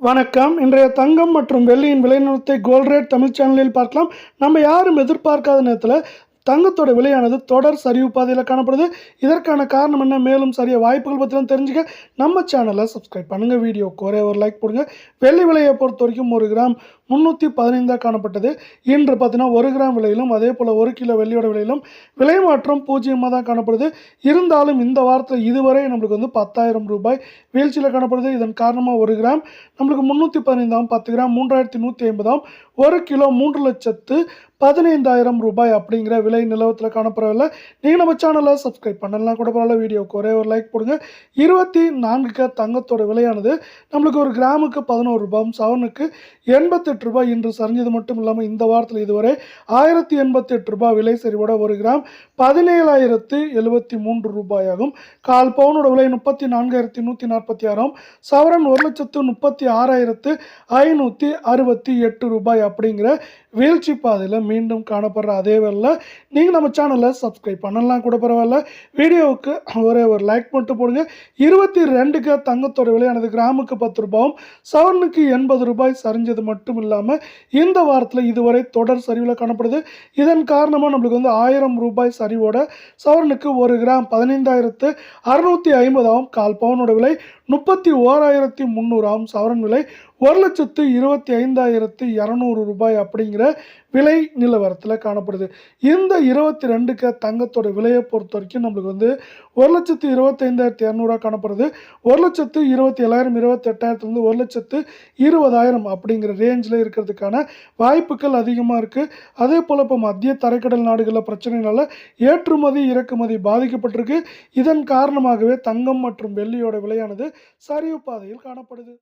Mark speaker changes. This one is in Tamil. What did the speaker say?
Speaker 1: வணக்கம். இன்றைய தங்கம் மற்றும் வெள்ளியின் விலை நிலவரத்தை கோல்ட் ரேட் தமிழ் சேனலில் பார்க்கலாம். நம்ம யாரும் எதிர்பார்க்காத நேரத்தில் தங்கத்தோட விலையானது தொடர் சரிவு பாதையில் காணப்படுது. இதற்கான காரணம் என்ன, மேலும் சரிய வாய்ப்புகள் பற்றிலாம் தெரிஞ்சுக்க நம்ம சேனலை சப்ஸ்கிரைப் பண்ணுங்கள். வீடியோக்கு ஒரே ஒரு லைக் போடுங்க. வெள்ளி விலையை பொறுத்த வரைக்கும் 1 கிராம் 315 காணப்பட்டது. இன்று பார்த்தீங்கன்னா 1 கிராம் விலையிலும் அதே போல் 1 கிலோ வெள்ளியோட விலையிலும் விலை மாற்றம் 0 தான் காணப்படுது. இருந்தாலும் இந்த வாரத்தில் இதுவரை நம்மளுக்கு 10,000 ரூபாய் வீழ்ச்சியில் காணப்படுது. இதன் காரணமாக 1 கிராம் நம்மளுக்கு 315, 10 கிராம் 3,150, 1 கிலோ 3,15,000 ரூபாய் அப்படிங்கிற விலை நிலவரத்தில் காணப்படவில்லை. நீங்கள் நம்ம சேனலை சப்ஸ்கிரைப் பண்ணலாம் கூட பரவாயில்ல. வீடியோக்கு ஒரே ஒரு லைக் போடுங்க. 24 தங்கத்தோட விலையானது நம்மளுக்கு 1 கிராமுக்கு 11 ரூபாயும் சவரனுக்கு 88 ரூபாய் இன்று சரிஞ்சது மட்டும் இல்லாமல் இந்த வாரத்தில் இதுவரை 1088 ரூபாய் விலை சரிவோட 1 கிராம் 17,073 ரூபாயாகும். கால் பவுனோட விலை 34,146, சவரன் 1,36,568 ரூபாய் அப்படிங்கிற வீழ்ச்சி பாதையில் மீண்டும் காணப்படுற அதே வேலை நீங்கள் நம்ம சேனலை சப்ஸ்கிரைப் பண்ணலாம் கூட பரவாயில்ல. வீடியோவுக்கு ஒரே ஒரு லைக் மட்டும் போடுங்க. 22 தங்கத்தோட விலையானது கிராமுக்கு 10 ரூபாயும் சவரனுக்கு 80 ரூபாய் சரிஞ்சது மட்டும் இல்லாமல் இந்த வாரத்தில் இதுவரை தொடர் சரிவில் காணப்படுது. இதன் காரணமாக நம்மளுக்கு 1000 ரூபாய் சரிவோட சவரனுக்கு 1 கிராம் 15,650, கால் பவுனோட விலை 31,300, சவரன் விலை 1,25,200 ரூபாய் அப்படிங்கிற விலை நிலவரத்தில் காணப்படுது. இந்த 22 தங்கத்தோட விலையை பொறுத்த வரைக்கும் நம்மளுக்கு 1,25,200 காணப்படுது. 1,27,000, 28,000 1,20,000 அப்படிங்கிற ரேஞ்சில் இருக்கிறதுக்கான வாய்ப்புகள் அதிகமாக இருக்குது. அதே போல் இப்போ மத்திய தரைக்கடல் நாடுகளில் பிரச்சனைனால ஏற்றுமதி இறக்குமதி பாதிக்கப்பட்டிருக்கு. இதன் காரணமாகவே தங்கம் மற்றும் வெள்ளியோட விலையானது சரிவு பாதையில் காணப்படுது.